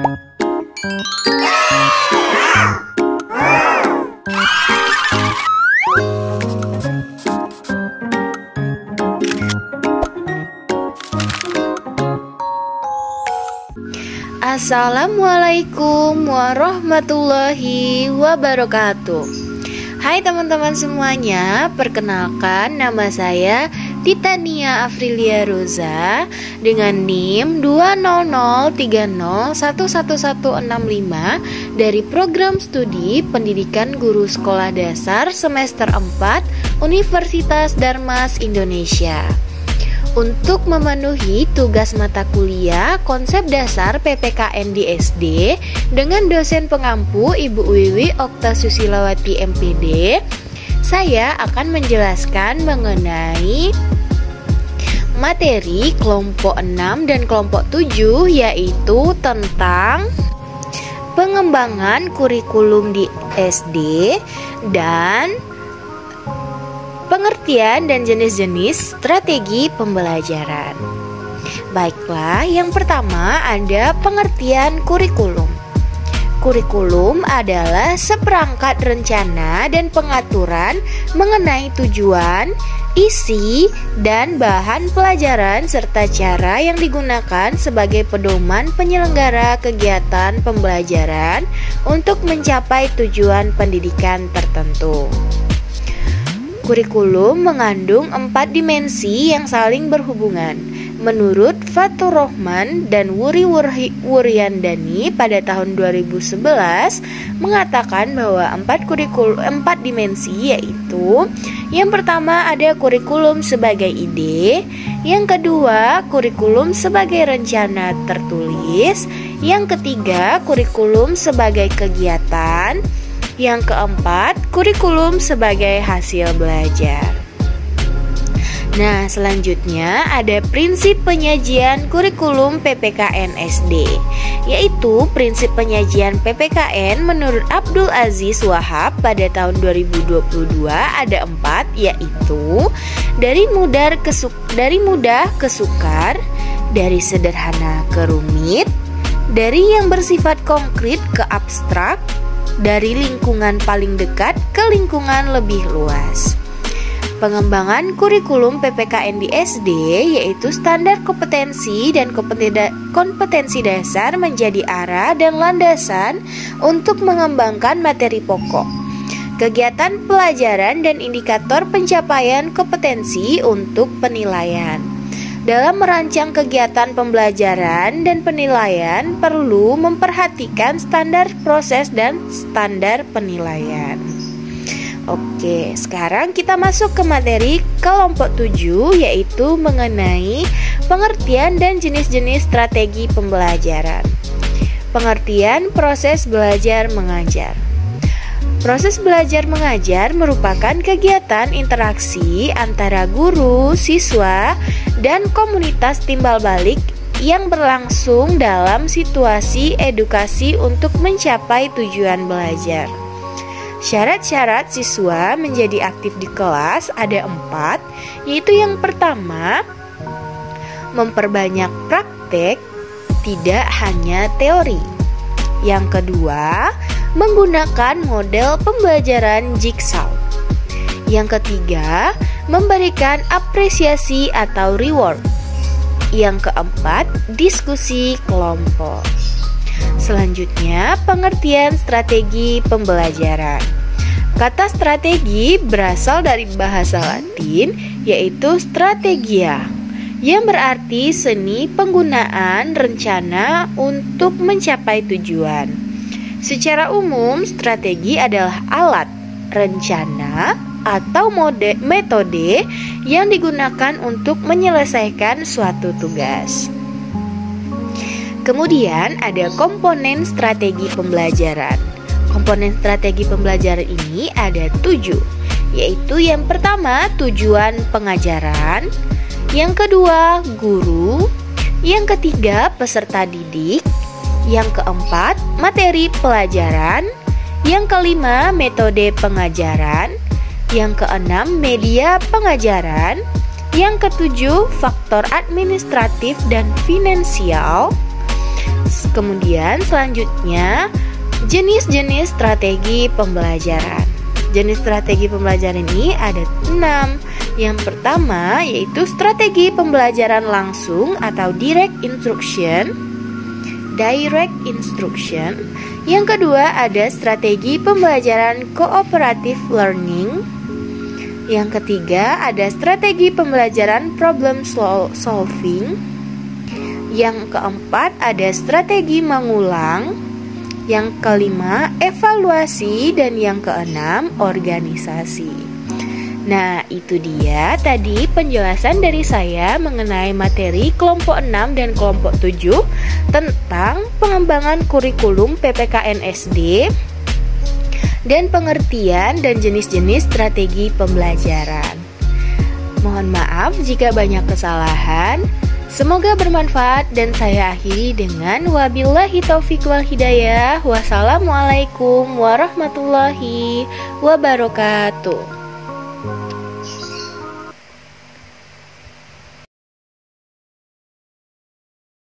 Assalamualaikum warahmatullahi wabarakatuh. Hai teman-teman semuanya, perkenalkan nama saya Titania Afrilia Roza dengan NIM 20030111165 dari Program Studi Pendidikan Guru Sekolah Dasar Semester 4 Universitas Darmas Indonesia. Untuk memenuhi tugas mata kuliah konsep dasar PPKN di SD dengan dosen pengampu Ibu Wiwi Okta Susilawati MPD, saya akan menjelaskan mengenai materi kelompok 6 dan kelompok 7, yaitu tentang pengembangan kurikulum di SD dan pengertian dan jenis-jenis strategi pembelajaran. Baiklah, yang pertama ada pengertian kurikulum. Kurikulum adalah seperangkat rencana dan pengaturan mengenai tujuan, isi, dan bahan pelajaran serta cara yang digunakan sebagai pedoman penyelenggara kegiatan pembelajaran untuk mencapai tujuan pendidikan tertentu. Kurikulum mengandung 4 dimensi yang saling berhubungan. Menurut Fatur Rahman dan Wuri Wuryandani pada tahun 2011 mengatakan bahwa 4 dimensi, yaitu yang pertama ada kurikulum sebagai ide, yang kedua kurikulum sebagai rencana tertulis, yang ketiga kurikulum sebagai kegiatan, yang keempat, kurikulum sebagai hasil belajar. Nah, selanjutnya ada prinsip penyajian kurikulum PPKN SD, yaitu prinsip penyajian PPKN menurut Abdul Aziz Wahab pada tahun 2022 ada 4, yaitu dari mudah ke sukar, dari sederhana ke rumit, dari yang bersifat konkret ke abstrak, dari lingkungan paling dekat ke lingkungan lebih luas. Pengembangan kurikulum PPKN di SD yaitu standar kompetensi dan kompetensi dasar menjadi arah dan landasan untuk mengembangkan materi pokok, kegiatan pelajaran dan indikator pencapaian kompetensi untuk penilaian. Dalam merancang kegiatan pembelajaran dan penilaian perlu memperhatikan standar proses dan standar penilaian. Oke, sekarang kita masuk ke materi kelompok 7, yaitu mengenai pengertian dan jenis-jenis strategi pembelajaran. Pengertian proses belajar mengajar. Proses belajar mengajar merupakan kegiatan interaksi antara guru, siswa, dan komunitas timbal balik yang berlangsung dalam situasi edukasi untuk mencapai tujuan belajar. Syarat-syarat siswa menjadi aktif di kelas ada 4, yaitu yang pertama, memperbanyak praktek, tidak hanya teori. Yang kedua, menggunakan model pembelajaran jigsaw. Yang ketiga, memberikan apresiasi atau reward. Yang keempat, diskusi kelompok. Selanjutnya, pengertian strategi pembelajaran. Kata strategi berasal dari bahasa Latin, yaitu strategia, yang berarti seni penggunaan rencana untuk mencapai tujuan. Secara umum, strategi adalah alat, rencana, atau metode yang digunakan untuk menyelesaikan suatu tugas. Kemudian ada komponen strategi pembelajaran. Komponen strategi pembelajaran ini ada 7, yaitu yang pertama tujuan pengajaran, yang kedua guru, yang ketiga peserta didik, yang keempat materi pelajaran, yang kelima metode pengajaran, yang keenam media pengajaran, yang ketujuh faktor administratif dan finansial, Kemudian selanjutnya jenis-jenis strategi pembelajaran. Jenis strategi pembelajaran ini ada 6. Yang pertama yaitu strategi pembelajaran langsung atau direct instruction. Yang kedua ada strategi pembelajaran cooperative learning. Yang ketiga ada strategi pembelajaran problem solving. Yang keempat ada strategi mengulang. Yang kelima evaluasi. Dan yang keenam organisasi. Nah, itu dia tadi penjelasan dari saya mengenai materi kelompok 6 dan kelompok 7 tentang pengembangan kurikulum PPKN SD dan pengertian dan jenis-jenis strategi pembelajaran. Mohon maaf jika banyak kesalahan. Semoga bermanfaat dan saya akhiri dengan wabillahi taufiq wal hidayah. Wassalamualaikum warahmatullahi wabarakatuh.